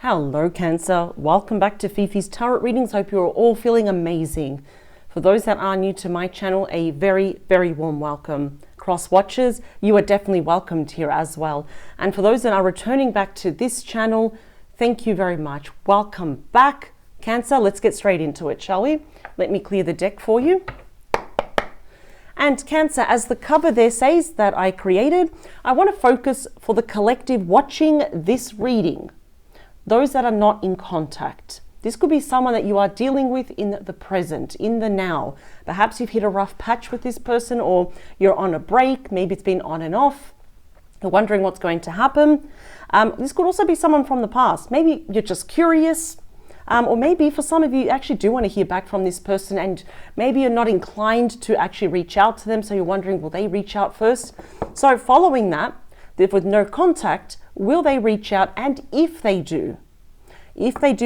Hello Cancer, welcome back to Fifi's Tarot Readings. Hope you're all feeling amazing. For those that are new to my channel, a very warm welcome. Cross watchers, you are definitely welcomed here as well. And for those that are returning back to this channel, thank you very much. Welcome back. Cancer, let's get straight into it, shall we? Let me clear the deck for you. And Cancer, as the cover there says that I created, I want to focus for the collective watching this reading. Those that are not in contact. This could be someone that you are dealing with in the present, in the now. Perhaps you've hit a rough patch with this person, or you're on a break. Maybe it's been on and off. You're wondering what's going to happen. This could also be someone from the past. Maybe you're just curious. Or maybe for some of you actually do want to hear back from this person, and maybe you're not inclined to actually reach out to them. So you're wondering, will they reach out first? So following that, with no contact, will they reach out? And if they do,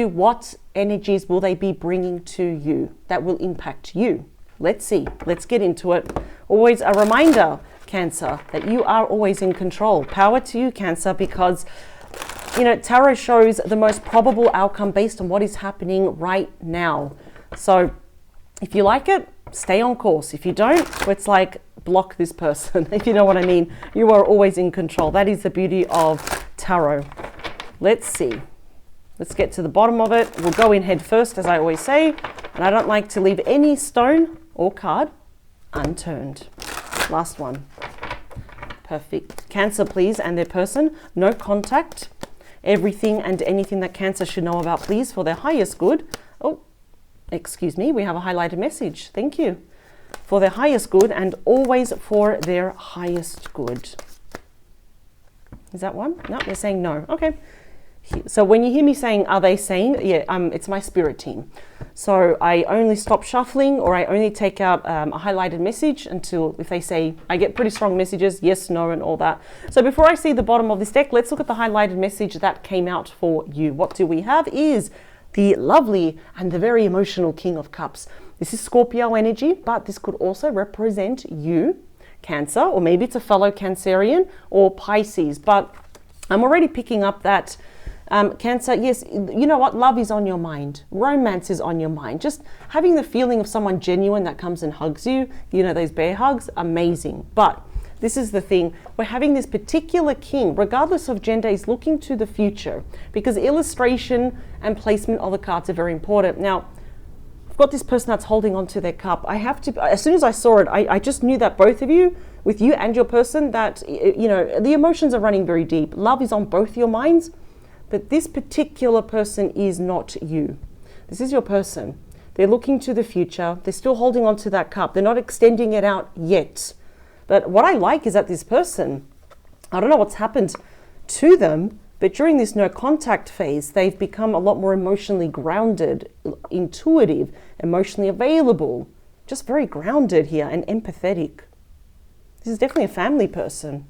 what energies will they be bringing to you that will impact you? Let's see. Let's get into it. Always a reminder, Cancer, that you are always in control. Power to you, Cancer, because tarot shows the most probable outcome based on what is happening right now. So if you like it, stay on course. If you don't, it's like block this person, if you know what I mean. You are always in control. That is the beauty of tarot. Let's see. Let's get to the bottom of it. We'll go in head first, as I always say. And I don't like to leave any stone or card unturned. Last one. Perfect. Cancer, please, and their person. No contact. Everything and anything that Cancer should know about, please, for their highest good. Oh, excuse me. We have a highlighted message. Thank you. For their highest good and always for their highest good. Is that one? No, they're saying no. Okay. So when you hear me saying, are they saying? Yeah, it's my spirit team. So I only stop shuffling, or I only take out a highlighted message until if they say, I get pretty strong messages, yes, no, and all that. So before I see the bottom of this deck, let's look at the highlighted message that came out for you. What do we have is the lovely and the very emotional King of Cups. This is Scorpio energy, but this could also represent you, Cancer, or maybe it's a fellow Cancerian or Pisces. But I'm already picking up that Cancer, yes, you know what? Love is on your mind. Romance is on your mind. Just having the feeling of someone genuine that comes and hugs you, those bear hugs, amazing. But this is the thing. We're having this particular king, regardless of gender, is looking to the future, because illustration and placement of the cards are very important. Now, I've got this person that's holding on to their cup. I have to, as soon as I saw it, I just knew that both of you, with you and your person, that, the emotions are running very deep. Love is on both your minds. But this particular person is not you. This is your person. They're looking to the future. They're still holding on to that cup. They're not extending it out yet. But what I like is that this person, I don't know what's happened to them, but during this no contact phase, they've become a lot more emotionally grounded, intuitive, emotionally available, just very grounded here and empathetic. This is definitely a family person.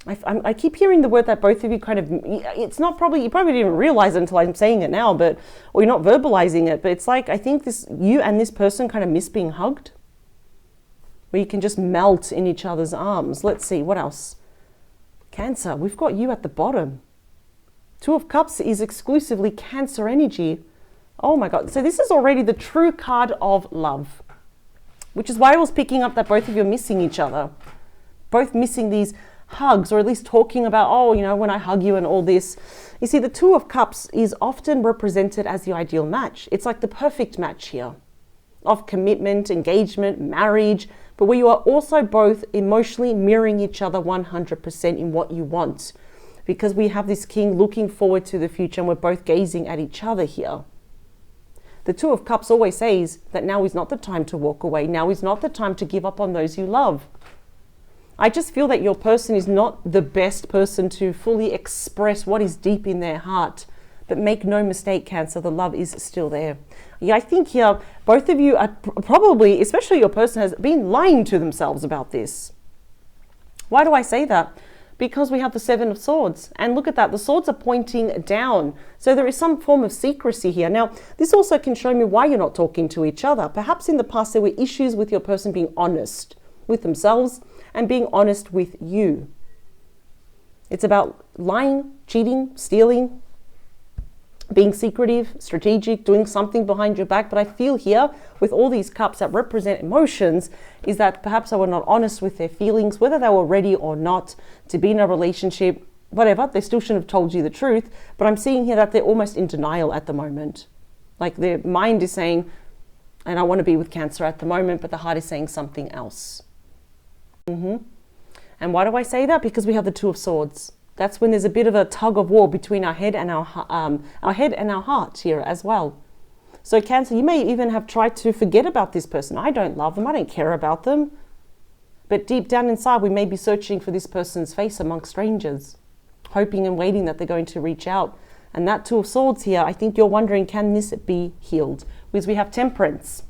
I keep hearing the word that both of you it's not probably, you probably didn't realize it until I'm saying it now, or you're not verbalizing it, but it's like, I think you and this person kind of miss being hugged, where you can just melt in each other's arms. Let's see, what else? Cancer, we've got you at the bottom. Two of Cups is exclusively Cancer energy. Oh my God. So this is already the true card of love, which is why I was picking up that both of you are missing each other, both missing these hugs, or at least talking about, when I hug you and all this. You see, the Two of Cups is often represented as the ideal match. It's like the perfect match here of commitment, engagement, marriage, but where you are also both emotionally mirroring each other 100% in what you want, because we have this king looking forward to the future and we're both gazing at each other here. The Two of Cups always says that now is not the time to walk away. Now is not the time to give up on those you love. I just feel that your person is not the best person to fully express what is deep in their heart. But make no mistake, Cancer, the love is still there. Yeah, I think here, both of you are probably, especially your person, has been lying to themselves about this. Why do I say that? Because we have the Seven of Swords. And look at that, the swords are pointing down. So there is some form of secrecy here. Now, this also can show me why you're not talking to each other. Perhaps in the past there were issues with your person being honest with themselves and being honest with you. It's about lying, cheating, stealing, being secretive, strategic, doing something behind your back. But I feel here with all these cups that represent emotions is that perhaps they were not honest with their feelings, whether they were ready or not to be in a relationship, whatever. They still shouldn't have told you the truth. But I'm seeing here that they're almost in denial at the moment. Like their mind is saying, and I want to be with Cancer at the moment, but the heart is saying something else. And why do I say that? Because we have the Two of Swords. That's when there's a bit of a tug of war between our head and our heart here as well. So Cancer, you may even have tried to forget about this person. I don't love them. I don't care about them. But deep down inside, we may be searching for this person's face amongst strangers, hoping and waiting that they're going to reach out. And that Two of Swords here, I think you're wondering, can this be healed? Because we have Temperance,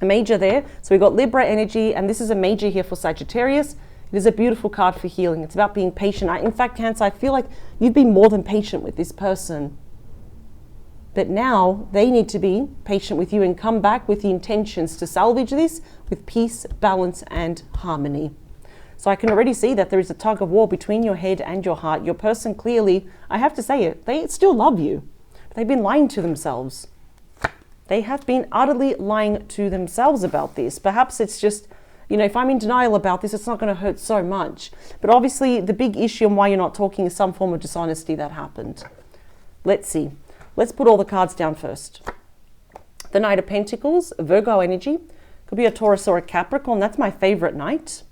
a major there. So we've got Libra energy, and this is a major here for Sagittarius. It is a beautiful card for healing. It's about being patient. In fact, Cancer, I feel like you've been more than patient with this person. But now they need to be patient with you and come back with the intentions to salvage this with peace, balance, and harmony. So I can already see that there is a tug of war between your head and your heart. Your person clearly, I have to say it, they still love you. But they've been lying to themselves. They have been utterly lying to themselves about this. Perhaps it's just, you know, if I'm in denial about this, it's not going to hurt so much. But obviously the big issue and why you're not talking is some form of dishonesty that happened. Let's see. Let's put all the cards down first. The Knight of Pentacles, Virgo energy. Could be a Taurus or a Capricorn. That's my favorite knight.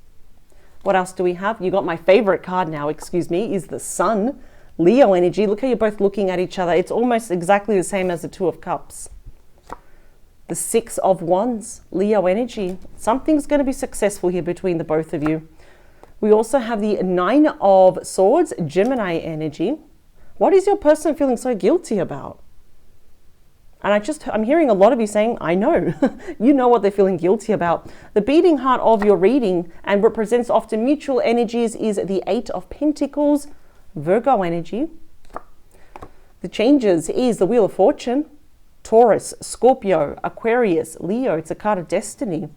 What else do we have? You got my favorite card now, excuse me, is the Sun. Leo energy. Look how you're both looking at each other. It's almost exactly the same as the Two of Cups. The Six of Wands, Leo energy. Something's going to be successful here between the both of you. We also have the Nine of Swords, Gemini energy. What is your person feeling so guilty about? And I'm hearing a lot of you saying, I know. You know what they're feeling guilty about. The beating heart of your reading and represents often mutual energies is the Eight of Pentacles, Virgo energy. The changes is the Wheel of Fortune. Taurus, Scorpio, Aquarius, Leo. It's a card of destiny.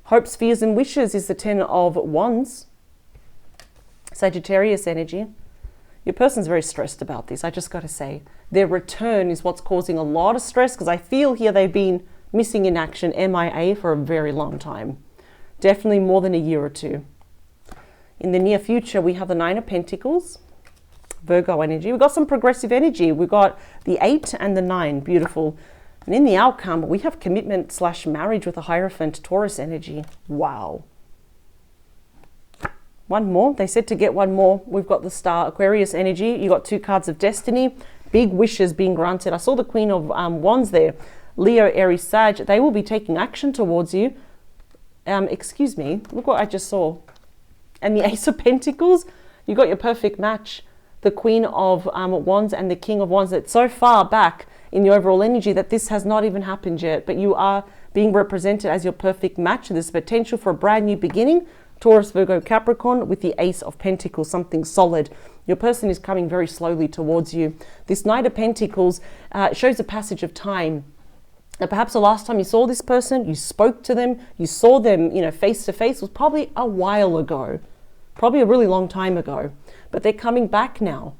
Hopes, fears, and wishes is the Ten of Wands. Sagittarius energy. Your person's very stressed about this, I just got to say. Their return is what's causing a lot of stress because I feel here they've been missing in action, MIA, for a very long time. Definitely more than a year or two. In the near future, we have the Nine of Pentacles. Virgo energy. We've got some progressive energy. We've got the 8 and the 9. Beautiful. And in the outcome, we have commitment / marriage with a Hierophant, Taurus energy. Wow. One more. They said to get one more. We've got the Star, Aquarius energy. You got 2 cards of destiny. Big wishes being granted. I saw the Queen of Wands there. Leo, Aries, Sag. They will be taking action towards you. Excuse me. Look what I just saw. And the Ace of Pentacles. You got your perfect match. The Queen of Wands and the King of Wands. It's so far back in the overall energy that this has not even happened yet, but you are being represented as your perfect match. There's potential for a brand new beginning. Taurus, Virgo, Capricorn with the Ace of Pentacles, something solid. Your person is coming very slowly towards you. This Knight of Pentacles shows a passage of time. Now, perhaps the last time you saw this person, you spoke to them, you saw them, face to face was probably a while ago, probably a really long time ago. But they're coming back now.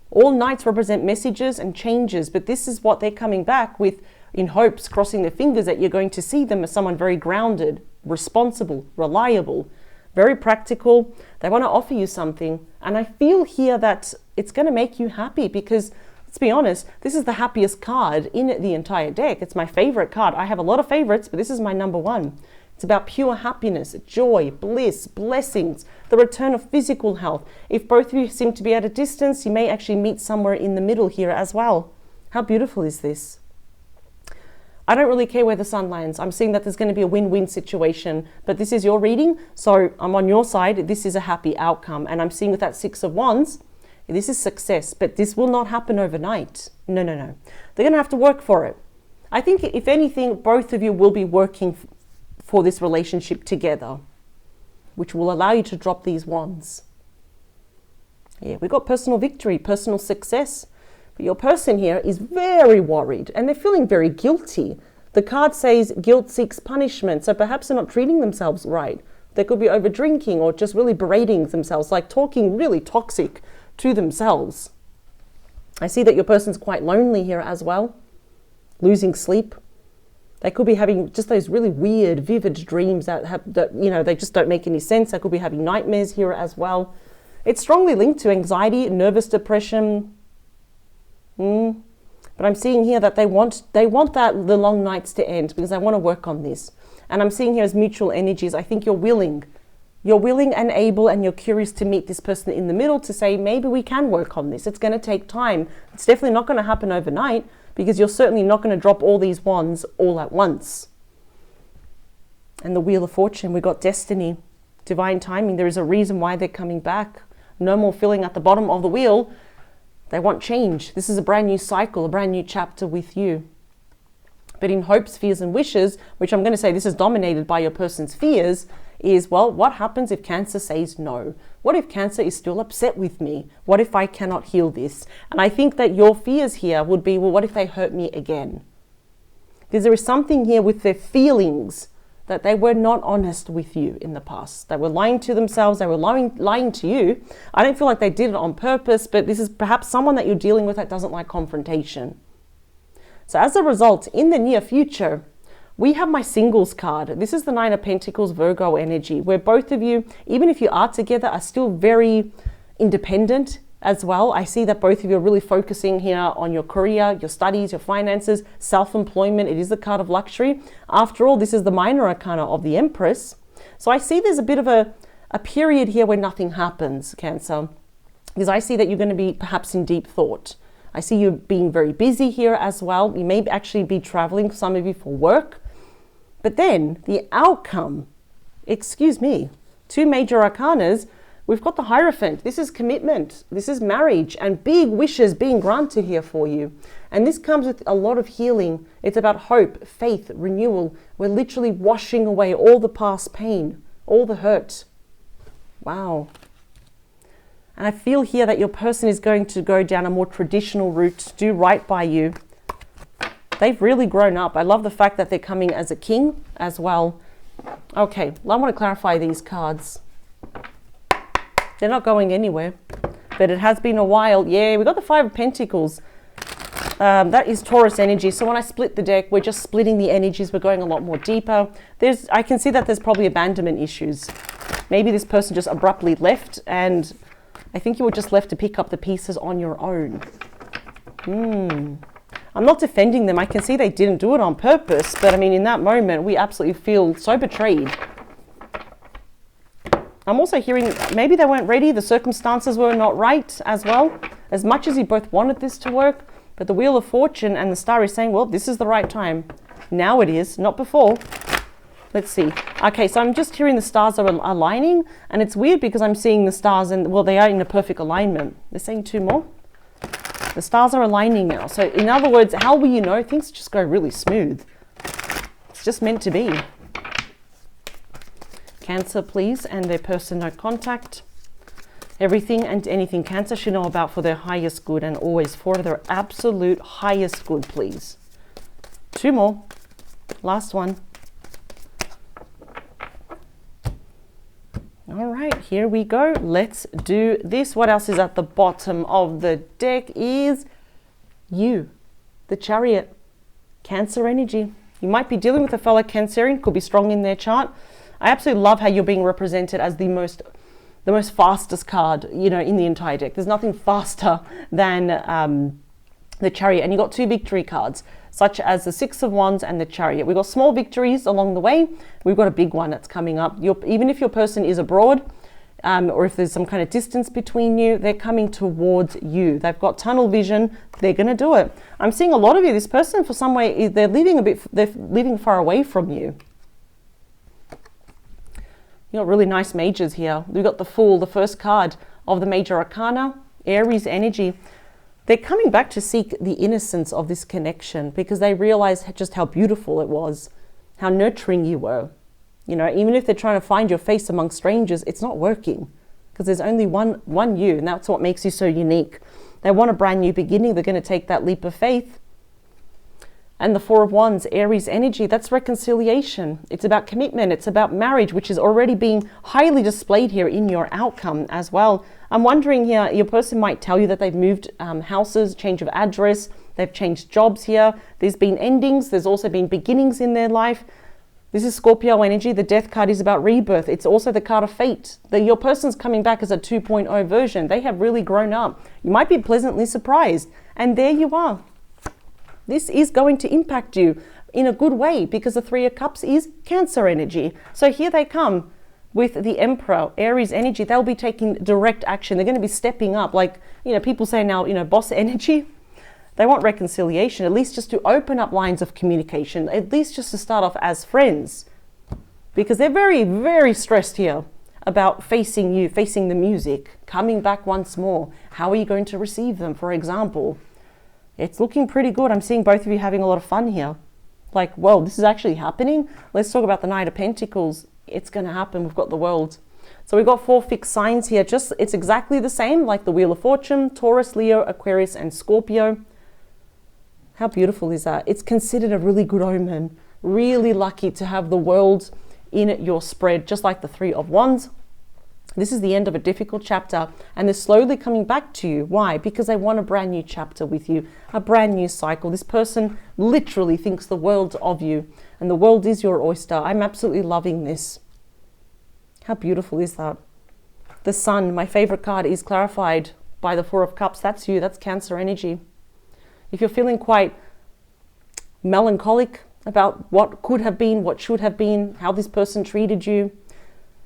All knights represent messages and changes, but this is what they're coming back with in hopes, crossing their fingers that you're going to see them as someone very grounded, responsible, reliable, very practical. They want to offer you something. And I feel here that it's going to make you happy because, let's be honest, this is the happiest card in the entire deck. It's my favorite card. I have a lot of favorites, but this is my number one. It's about pure happiness, joy, bliss, blessings, the return of physical health. If both of you seem to be at a distance, you may actually meet somewhere in the middle here as well. How beautiful is this? I don't really care where the sun lands. I'm seeing that there's going to be a win-win situation, but this is your reading, so I'm on your side. This is a happy outcome, and I'm seeing with that Six of Wands, this is success, but this will not happen overnight. No. They're going to have to work for it. I think, if anything, both of you will be working for this relationship together, which will allow you to drop these wands. Yeah, we got personal victory, personal success. But your person here is very worried and they're feeling very guilty. The card says guilt seeks punishment. So perhaps they're not treating themselves right. They could be over drinking or just really berating themselves, like talking really toxic to themselves. I see that your person's quite lonely here as well, losing sleep. They could be having just those really weird, vivid dreams that they just don't make any sense. They could be having nightmares here as well. It's strongly linked to anxiety, nervous depression. But I'm seeing here that they want the long nights to end because they want to work on this. And I'm seeing here as mutual energies. I think you're willing and able, and you're curious to meet this person in the middle to say, maybe we can work on this. It's going to take time. It's definitely not going to happen overnight because you're certainly not going to drop all these wands all at once. And the Wheel of Fortune, we got destiny, divine timing. There is a reason why they're coming back. No more feeling at the bottom of the wheel. They want change. This is a brand new cycle, a brand new chapter with you. But in hopes, fears, and wishes, which I'm going to say this is dominated by your person's fears, is, well, what happens if Cancer says no? What if Cancer is still upset with me? What if I cannot heal this? And I think that your fears here would be, well, what if they hurt me again? Because there is something here with their feelings that they were not honest with you in the past. They were lying to themselves. They were lying to you. I don't feel like they did it on purpose, but this is perhaps someone that you're dealing with that doesn't like confrontation. So as a result, in the near future, we have my singles card. This is the Nine of Pentacles, Virgo energy, where both of you, even if you are together, are still very independent as well. I see that both of you are really focusing here on your career, your studies, your finances, self-employment. It is the card of luxury. After all, this is the minor arcana of the Empress. So I see there's a bit of a period here where nothing happens, Cancer, because I see that you're going to be perhaps in deep thought. I see you being very busy here as well. You may actually be traveling, some of you, for work. But then the outcome, two major arcanas, we've got the Hierophant. This is commitment. This is marriage and big wishes being granted here for you. And this comes with a lot of healing. It's about hope, faith, renewal. We're literally washing away all the past pain, all the hurt. Wow. And I feel here that your person is going to go down a more traditional route, do right by you. They've really grown up. I love the fact that they're coming as a king as well. Okay, I want to clarify these cards. They're not going anywhere, but it has been a while. Yeah, we got the Five of Pentacles. That is Taurus energy. So when I split the deck, we're just splitting the energies. We're going a lot more deeper. I can see that there's probably abandonment issues. Maybe this person just abruptly left, and I think you were just left to pick up the pieces on your own. I'm not defending them. I can see they didn't do it on purpose, but I mean, in that moment, we absolutely feel so betrayed. I'm also hearing maybe they weren't ready. The circumstances were not right as well. As much as you both wanted this to work, but the Wheel of Fortune and the Star is saying, well, this is the right time. Now it is, not before. Let's see. Okay, so I'm just hearing the stars are aligning, and it's weird because I'm seeing the stars and, well, they are in a perfect alignment. They're saying two more. The stars are aligning now. So in other words, how will you know? Things just go really smooth. It's just meant to be. Cancer, please, and their person, no contact. Everything and anything Cancer should know about for their highest good, and always for their absolute highest good, please. Two more. Last one. All right, here we go. Let's do this. What else is at the bottom of the deck is you, the Chariot, Cancer energy. You might be dealing with a fellow Cancerian, could be strong in their chart. I absolutely love how you're being represented as the most fastest card, in the entire deck. There's nothing faster than the Chariot. And you got two victory cards, such as the Six of Wands and the Chariot. We've got small victories along the way. We've got a big one that's coming up. Even if your person is abroad, or if there's some kind of distance between you, they're coming towards you. They've got tunnel vision. They're going to do it. I'm seeing a lot of you, this person for some way, they're living far away from you. You got really nice majors here. We've got the Fool, the first card of the major arcana, Aries energy. They're coming back to seek the innocence of this connection because they realize just how beautiful it was, how nurturing you were. Even if they're trying to find your face among strangers, it's not working because there's only one you, and that's what makes you so unique. They want a brand new beginning. They're going to take that leap of faith. And the Four of Wands, Aries energy, that's reconciliation. It's about commitment. It's about marriage, which is already being highly displayed here in your outcome as well. I'm wondering here, your person might tell you that they've moved houses, change of address, they've changed jobs here. There's been endings. There's also been beginnings in their life. This is Scorpio energy. The Death card is about rebirth. It's also the card of fate. Your person's coming back as a 2.0 version. They have really grown up. You might be pleasantly surprised. And there you are. This is going to impact you in a good way because the Three of Cups is Cancer energy. So here they come with the Emperor, Aries energy. They'll be taking direct action. They're going to be stepping up. Like, people say now, boss energy. They want reconciliation, at least just to open up lines of communication, at least just to start off as friends. Because they're very, very stressed here about facing you, facing the music, coming back once more. How are you going to receive them, for example? It's looking pretty good. I'm seeing both of you having a lot of fun here. Like, whoa, this is actually happening? Let's talk about the Knight of Pentacles. It's going to happen. We've got the World. So we've got 4 fixed signs here. It's exactly the same, like the Wheel of Fortune, Taurus, Leo, Aquarius, and Scorpio. How beautiful is that? It's considered a really good omen. Really lucky to have the World in your spread, just like the Three of Wands. This is the end of a difficult chapter, and they're slowly coming back to you. Why? Because they want a brand new chapter with you, a brand new cycle. This person literally thinks the world of you, and the world is your oyster. I'm absolutely loving this. How beautiful is that? The Sun, my favorite card, is clarified by the Four of Cups. That's you. That's Cancer energy. If you're feeling quite melancholic about what could have been, what should have been, how this person treated you,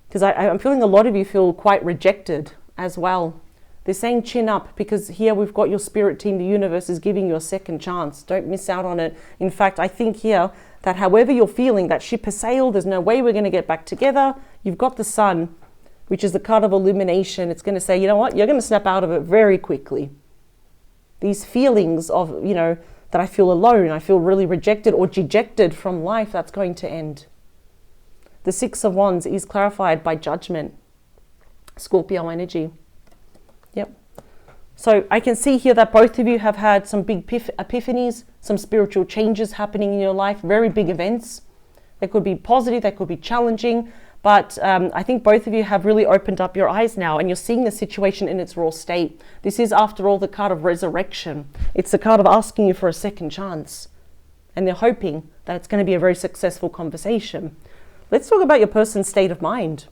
because I'm feeling a lot of you feel quite rejected as well. They're saying chin up, because here we've got your spirit team. The universe is giving you a second chance. Don't miss out on it. In fact, I think here that however you're feeling, that ship has sailed, there's no way we're going to get back together. You've got the Sun, which is the card of illumination. It's going to say, you know what, you're going to snap out of it very quickly. These feelings of, that I feel alone, I feel really rejected or dejected from life, that's going to end. The Six of Wands is clarified by Judgment, Scorpio energy. Yep. So I can see here that both of you have had some big epiphanies, some spiritual changes happening in your life, very big events. They could be positive, they could be challenging, but I think both of you have really opened up your eyes now, and you're seeing the situation in its raw state. This is, after all, the card of resurrection. It's the card of asking you for a second chance, and they're hoping that it's going to be a very successful conversation. Let's talk about your person's state of mind.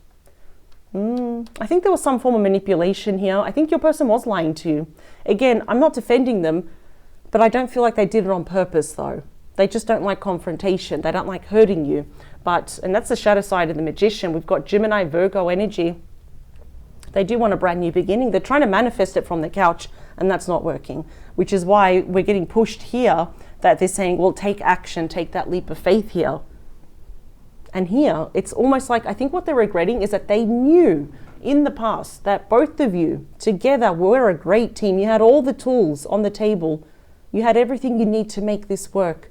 I think there was some form of manipulation here. I think your person was lying to you. Again, I'm not defending them, but I don't feel like they did it on purpose, though. They just don't like confrontation. They don't like hurting you. And that's the shadow side of the Magician. We've got Gemini, Virgo energy. They do want a brand new beginning. They're trying to manifest it from the couch, and that's not working, which is why we're getting pushed here, that they're saying, well, take action, take that leap of faith here. And here, it's almost like, I think what they're regretting is that they knew in the past that both of you together were a great team. You had all the tools on the table. You had everything you need to make this work.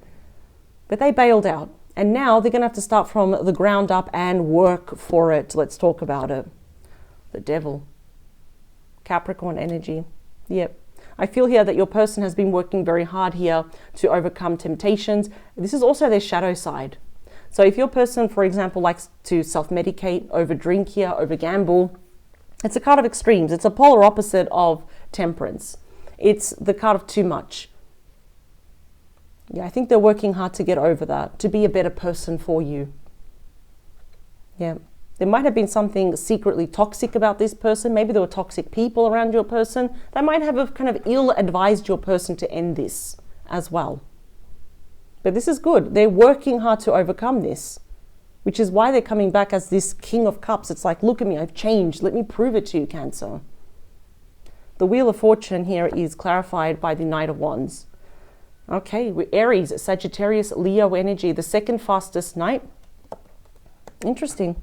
But they bailed out. And now they're going to have to start from the ground up and work for it. Let's talk about it. The Devil. Capricorn energy. Yep. I feel here that your person has been working very hard here to overcome temptations. This is also their shadow side. So if your person, for example, likes to self-medicate, over-drink here, over-gamble, it's a card of extremes. It's a polar opposite of temperance. It's the card of too much. Yeah, I think they're working hard to get over that, to be a better person for you. Yeah. There might have been something secretly toxic about this person. Maybe there were toxic people around your person. They might have kind of ill-advised your person to end this as well. But this is good. They're working hard to overcome this, which is why they're coming back as this King of Cups. It's like, look at me, I've changed. Let me prove it to you, Cancer. The Wheel of Fortune here is clarified by the Knight of Wands. Okay, Aries, Sagittarius, Leo energy, the second fastest night. Interesting.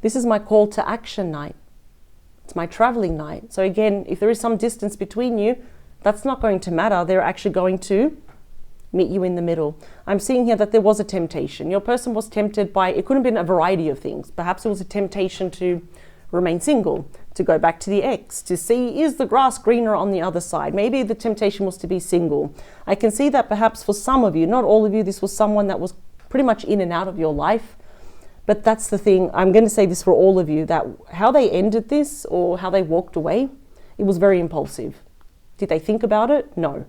This is my call to action night. It's my traveling night. So again, if there is some distance between you, that's not going to matter. They're actually going to meet you in the middle. I'm seeing here that there was a temptation. Your person was tempted by, it could have been a variety of things. Perhaps it was a temptation to remain single, to go back to the ex, to see, is the grass greener on the other side? Maybe the temptation was to be single. I can see that perhaps for some of you, not all of you, this was someone that was pretty much in and out of your life. But that's the thing, I'm going to say this for all of you, that how they ended this or how they walked away, it was very impulsive. Did they think about it? No.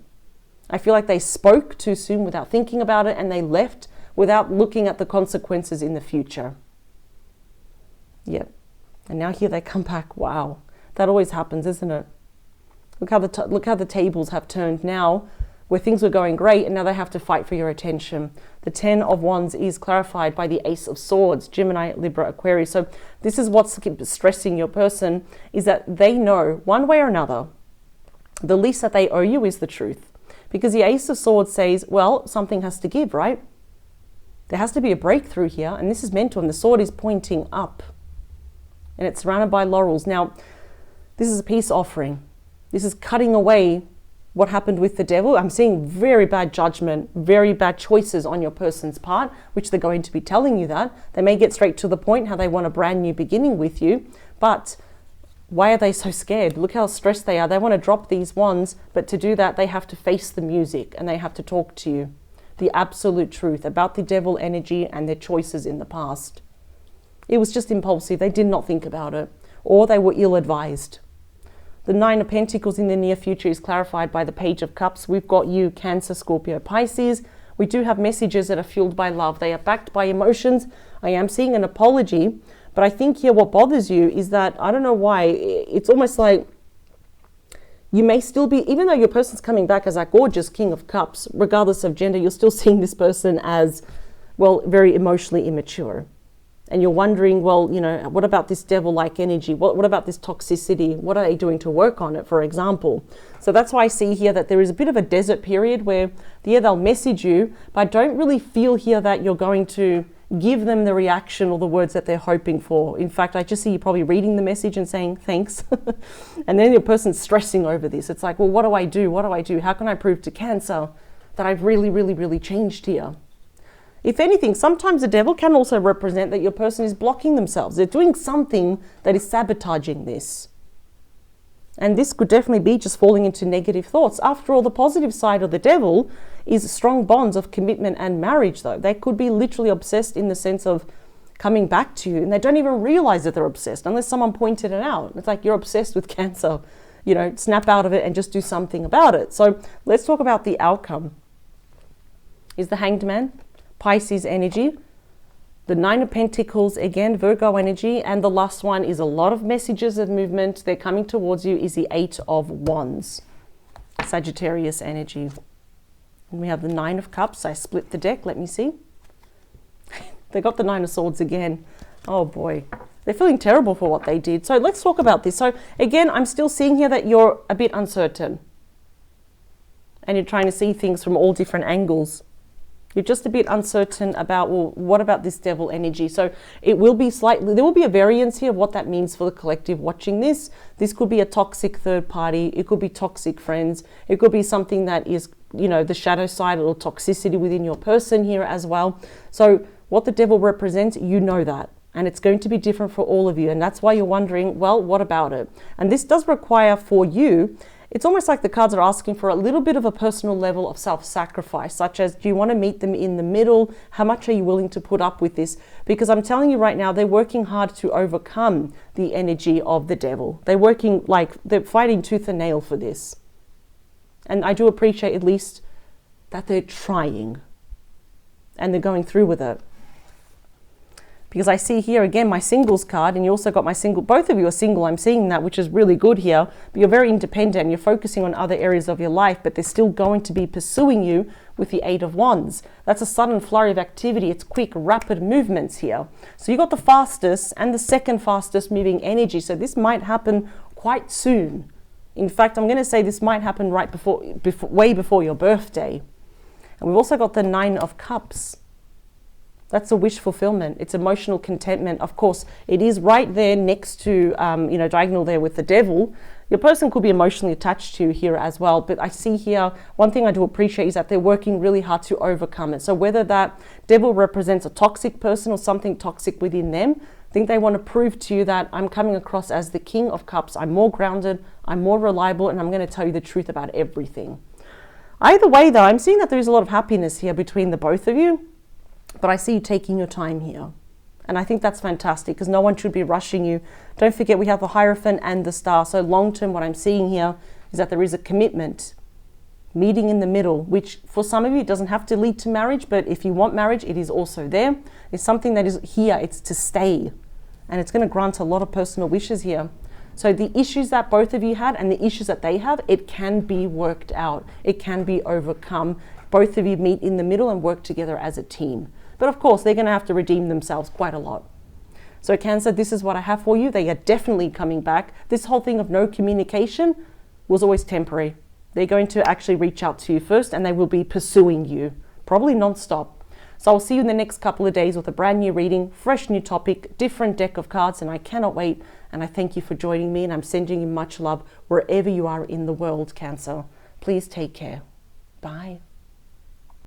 I feel like they spoke too soon without thinking about it, and they left without looking at the consequences in the future. Yep. And now here they come back. Wow. That always happens, isn't it? Look how the tables have turned now, where things were going great and now they have to fight for your attention. The 10 of Wands is clarified by the Ace of Swords, Gemini, Libra, Aquarius. So this is what's stressing your person, is that they know one way or another, the least that they owe you is the truth. Because the Ace of Swords says, well, something has to give, right? There has to be a breakthrough here, and this is mental, and the sword is pointing up. And it's surrounded by laurels. Now, this is a peace offering. This is cutting away what happened with the devil. I'm seeing very bad judgment, very bad choices on your person's part, which they're going to be telling you that. They may get straight to the point, how they want a brand new beginning with you, but why are they so scared? Look how stressed they are. They want to drop these wands, but to do that, they have to face the music and they have to talk to you. The absolute truth about the devil energy and their choices in the past. It was just impulsive. They did not think about it, or they were ill-advised. The 9 of Pentacles in the near future is clarified by the Page of Cups. We've got you, Cancer, Scorpio, Pisces. We do have messages that are fueled by love. They are backed by emotions. I am seeing an apology, but I think here what bothers you is that, I don't know why, it's almost like you may still be, even though your person's coming back as that gorgeous King of Cups, regardless of gender, you're still seeing this person as, well, very emotionally immature. And you're wondering, well, you know, what about this devil-like energy? What about this toxicity? What are they doing to work on it, for example? So that's why I see here that there is a bit of a desert period where, yeah, they'll message you, but I don't really feel here that you're going to give them the reaction or the words that they're hoping for. In fact, I just see you probably reading the message and saying, thanks. And then your person's stressing over this. It's like, well, what do I do? What do I do? How can I prove to Cancer that I've really, really, really changed here? If anything, sometimes the devil can also represent that your person is blocking themselves. They're doing something that is sabotaging this. And this could definitely be just falling into negative thoughts. After all, the positive side of the devil is strong bonds of commitment and marriage, though. They could be literally obsessed in the sense of coming back to you, and they don't even realize that they're obsessed unless someone pointed it out. It's like, you're obsessed with Cancer. You know, snap out of it and just do something about it. So let's talk about the outcome. Is the Hanged Man, Pisces energy, the 9 of Pentacles, again, Virgo energy, and the last one is a lot of messages of movement. They're coming towards you, is the 8 of Wands, Sagittarius energy. And we have the 9 of Cups. I split the deck. Let me see. They got the 9 of Swords again. Oh boy. They're feeling terrible for what they did. So let's talk about this. So again, I'm still seeing here that you're a bit uncertain. And you're trying to see things from all different angles. You're just a bit uncertain about, well, what about this devil energy? So it will be slightly, there will be a variance here of what that means for the collective watching this. This could be a toxic third party. It could be toxic friends. It could be something that is, you know, the shadow side or toxicity within your person here as well. So what the devil represents, you know that. And it's going to be different for all of you. And that's why you're wondering, well, what about it? And this does require for you, it's almost like the cards are asking for a little bit of a personal level of self-sacrifice, such as, do you want to meet them in the middle? How much are you willing to put up with this? Because I'm telling you right now, they're working hard to overcome the energy of the devil. They're working like they're fighting tooth and nail for this. And I do appreciate at least that they're trying and they're going through with it. Because I see here again my singles card, and you also got my single, both of you are single, I'm seeing that, which is really good here, but you're very independent and you're focusing on other areas of your life, but they're still going to be pursuing you with the 8 of Wands. That's a sudden flurry of activity. It's quick, rapid movements here. So you got the fastest and the second fastest moving energy. So this might happen quite soon. In fact, I'm going to say this might happen right way before your birthday. And we've also got the 9 of Cups. That's a wish fulfillment. It's emotional contentment. Of course, it is right there next to, you know, diagonal there with the devil. Your person could be emotionally attached to you here as well. But I see here, one thing I do appreciate is that they're working really hard to overcome it. So whether that devil represents a toxic person or something toxic within them, think they want to prove to you that I'm coming across as the King of Cups. I'm more grounded, I'm more reliable, and I'm going to tell you the truth about everything. Either way, though, I'm seeing that there's a lot of happiness here between the both of you, but I see you taking your time here. And I think that's fantastic because no one should be rushing you. Don't forget, we have the Hierophant and the Star. So long-term, what I'm seeing here is that there is a commitment, meeting in the middle, which for some of you, it doesn't have to lead to marriage, but if you want marriage, it is also there. It's something that is here. It's to stay. And it's going to grant a lot of personal wishes here. So the issues that both of you had and the issues that they have, it can be worked out. It can be overcome. Both of you meet in the middle and work together as a team. But of course, they're going to have to redeem themselves quite a lot. So Cancer, this is what I have for you. They are definitely coming back. This whole thing of no communication was always temporary. They're going to actually reach out to you first and they will be pursuing you, probably non-stop. So I'll see you in the next couple of days with a brand new reading, fresh new topic, different deck of cards, and I cannot wait. And I thank you for joining me, and I'm sending you much love wherever you are in the world, Cancer. Please take care. Bye.